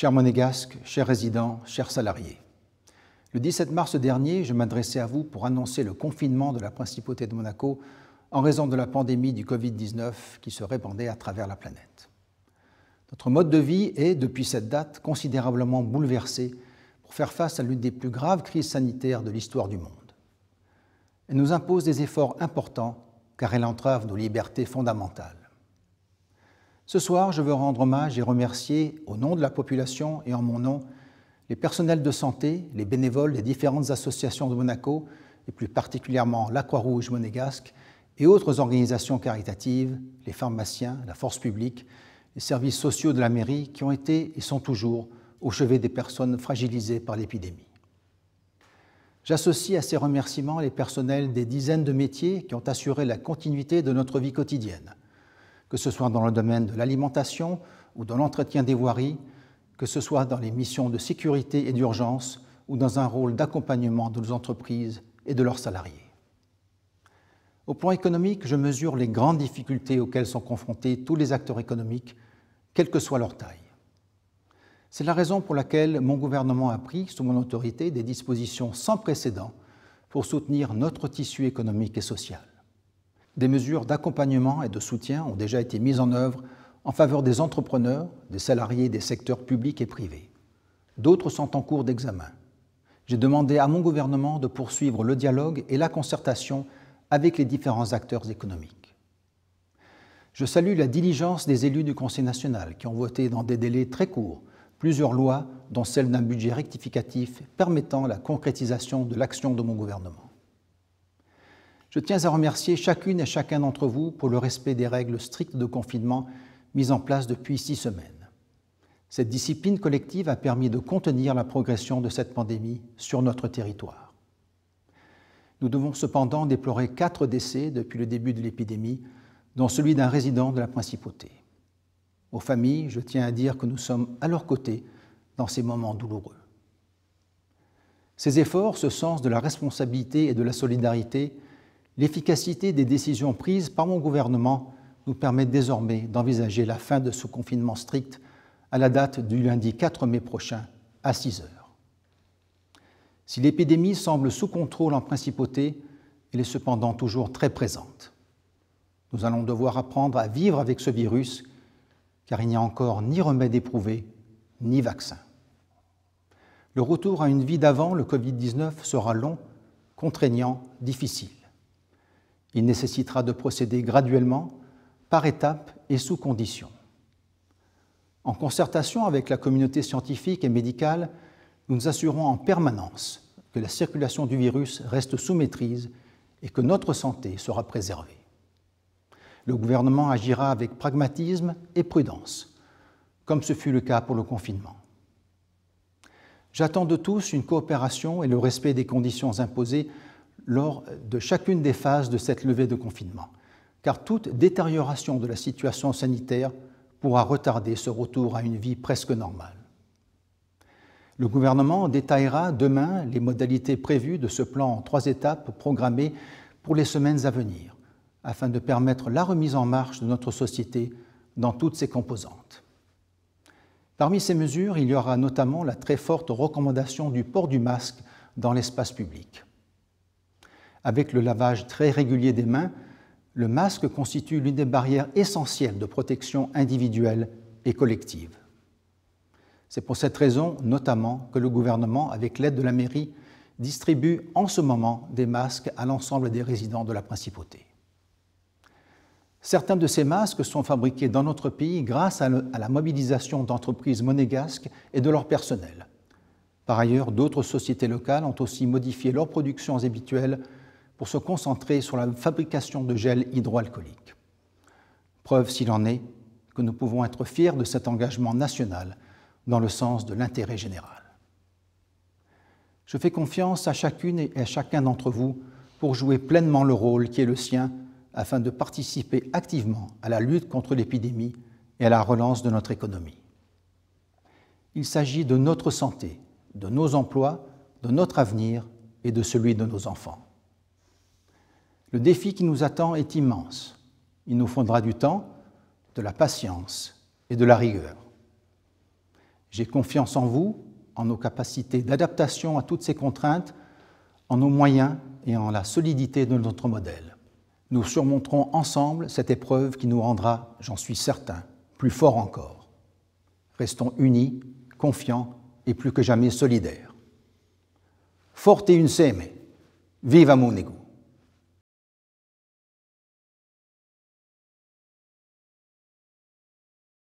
Chers Monégasques, chers résidents, chers salariés, le 17 mars dernier, je m'adressais à vous pour annoncer le confinement de la Principauté de Monaco en raison de la pandémie du Covid-19 qui se répandait à travers la planète. Notre mode de vie est, depuis cette date, considérablement bouleversé pour faire face à l'une des plus graves crises sanitaires de l'histoire du monde. Elle nous impose des efforts importants car elle entrave nos libertés fondamentales. Ce soir, je veux rendre hommage et remercier, au nom de la population et en mon nom, les personnels de santé, les bénévoles des différentes associations de Monaco, et plus particulièrement la Croix-Rouge monégasque et autres organisations caritatives, les pharmaciens, la force publique, les services sociaux de la mairie qui ont été et sont toujours au chevet des personnes fragilisées par l'épidémie. J'associe à ces remerciements les personnels des dizaines de métiers qui ont assuré la continuité de notre vie quotidienne, que ce soit dans le domaine de l'alimentation ou de l'entretien des voiries, que ce soit dans les missions de sécurité et d'urgence ou dans un rôle d'accompagnement de nos entreprises et de leurs salariés. Au plan économique, je mesure les grandes difficultés auxquelles sont confrontés tous les acteurs économiques, quelle que soit leur taille. C'est la raison pour laquelle mon gouvernement a pris, sous mon autorité, des dispositions sans précédent pour soutenir notre tissu économique et social. Des mesures d'accompagnement et de soutien ont déjà été mises en œuvre en faveur des entrepreneurs, des salariés des secteurs publics et privés. D'autres sont en cours d'examen. J'ai demandé à mon gouvernement de poursuivre le dialogue et la concertation avec les différents acteurs économiques. Je salue la diligence des élus du Conseil national qui ont voté dans des délais très courts plusieurs lois, dont celle d'un budget rectificatif permettant la concrétisation de l'action de mon gouvernement. Je tiens à remercier chacune et chacun d'entre vous pour le respect des règles strictes de confinement mises en place depuis 6 semaines. Cette discipline collective a permis de contenir la progression de cette pandémie sur notre territoire. Nous devons cependant déplorer 4 décès depuis le début de l'épidémie, dont celui d'un résident de la Principauté. Aux familles, je tiens à dire que nous sommes à leur côté dans ces moments douloureux. Ces efforts, ce sens de la responsabilité et de la solidarité, l'efficacité des décisions prises par mon gouvernement nous permettent désormais d'envisager la fin de ce confinement strict à la date du lundi 4 mai prochain à 6 heures. Si l'épidémie semble sous contrôle en Principauté, elle est cependant toujours très présente. Nous allons devoir apprendre à vivre avec ce virus car il n'y a encore ni remède éprouvé, ni vaccin. Le retour à une vie d'avant le Covid-19 sera long, contraignant, difficile. Il nécessitera de procéder graduellement, par étapes et sous conditions. En concertation avec la communauté scientifique et médicale, nous nous assurons en permanence que la circulation du virus reste sous maîtrise et que notre santé sera préservée. Le gouvernement agira avec pragmatisme et prudence, comme ce fut le cas pour le confinement. J'attends de tous une coopération et le respect des conditions imposées lors de chacune des phases de cette levée de confinement, car toute détérioration de la situation sanitaire pourra retarder ce retour à une vie presque normale. Le gouvernement détaillera demain les modalités prévues de ce plan en 3 étapes programmées pour les semaines à venir, afin de permettre la remise en marche de notre société dans toutes ses composantes. Parmi ces mesures, il y aura notamment la très forte recommandation du port du masque dans l'espace public. Avec le lavage très régulier des mains, le masque constitue l'une des barrières essentielles de protection individuelle et collective. C'est pour cette raison, notamment, que le gouvernement, avec l'aide de la mairie, distribue en ce moment des masques à l'ensemble des résidents de la Principauté. Certains de ces masques sont fabriqués dans notre pays grâce à la mobilisation d'entreprises monégasques et de leur personnel. Par ailleurs, d'autres sociétés locales ont aussi modifié leurs productions habituelles pour se concentrer sur la fabrication de gel hydroalcoolique. Preuve, s'il en est, que nous pouvons être fiers de cet engagement national dans le sens de l'intérêt général. Je fais confiance à chacune et à chacun d'entre vous pour jouer pleinement le rôle qui est le sien afin de participer activement à la lutte contre l'épidémie et à la relance de notre économie. Il s'agit de notre santé, de nos emplois, de notre avenir et de celui de nos enfants. Le défi qui nous attend est immense. Il nous faudra du temps, de la patience et de la rigueur. J'ai confiance en vous, en nos capacités d'adaptation à toutes ces contraintes, en nos moyens et en la solidité de notre modèle. Nous surmonterons ensemble cette épreuve qui nous rendra, j'en suis certain, plus forts encore. Restons unis, confiants et plus que jamais solidaires. Forte insieme, viva Monego!